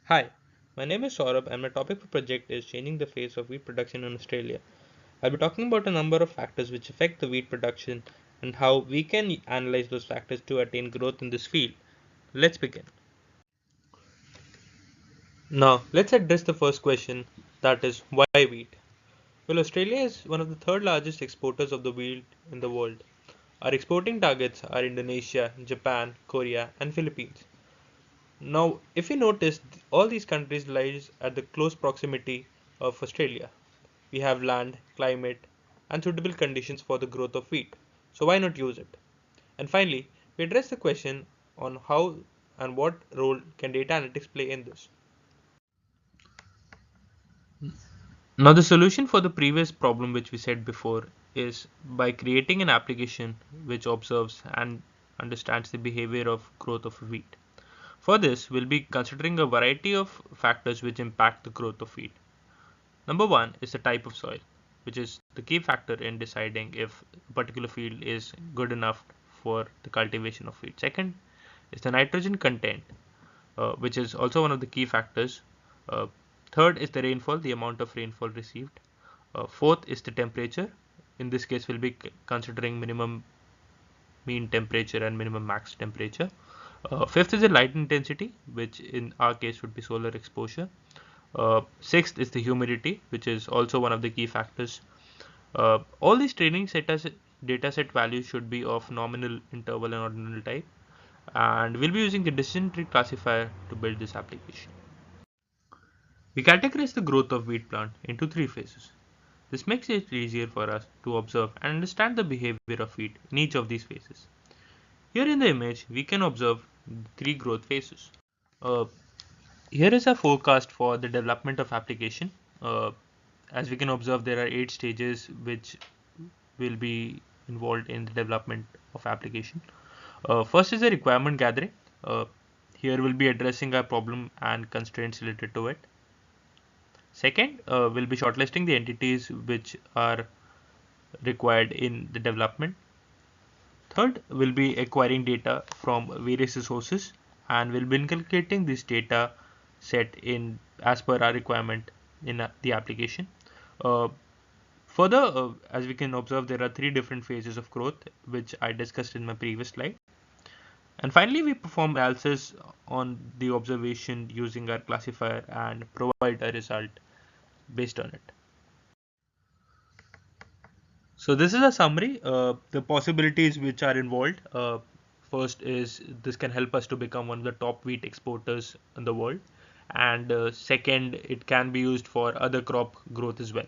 Hi, my name is Saurabh and my topic for project is changing the face of wheat production in Australia. I'll be talking about a number of factors which affect the wheat production and how we can analyze those factors to attain growth in this field. Let's begin. Now, let's address the first question, that is why wheat? Well, Australia is one of the third largest exporters of the wheat in the world. Our exporting targets are Indonesia, Japan, Korea, and Philippines. Now, if you notice, all these countries lies at the close proximity of Australia. We have land, climate, and suitable conditions for the growth of wheat. So why not use it? And finally, we address the question on how and what role can data analytics play in this. Now, the solution for the previous problem which we said before is by creating an application which observes and understands the behavior of growth of wheat. For this, we'll be considering a variety of factors which impact the growth of wheat. Number one is the type of soil, which is the key factor in deciding if a particular field is good enough for the cultivation of wheat. Second is the nitrogen content, which is also one of the key factors. Uh, Third is the rainfall, the amount of rainfall received. Fourth is the temperature. In this case, we'll be considering minimum mean temperature and minimum max temperature. Fifth is the light intensity, which in our case would be solar exposure. Sixth is the humidity, which is also one of the key factors. All these data set values should be of nominal, interval, and ordinal type. And we'll be using the decision tree classifier to build this application. We categorize the growth of wheat plant into three phases. This makes it easier for us to observe and understand the behavior of wheat in each of these phases. Here in the image, we can observe three growth phases. Uh, Here is a forecast for the development of application. Uh, as we can observe, there are 8 stages which will be involved in the development of application. First is the requirement gathering. Here we'll be addressing our problem and constraints related to it. Second, we'll be shortlisting the entities which are required in the development. Third, we'll be acquiring data from various sources and we'll be inculcating this data set in as per our requirement in the application. Uh, Further, as we can observe, there are three different phases of growth, which I discussed in my previous slide. And finally, we perform analysis on the observation using our classifier and provide a result based on it. So this is a summary. The possibilities which are involved. First is this can help us to become one of the top wheat exporters in the world, and second, it can be used for other crop growth as well.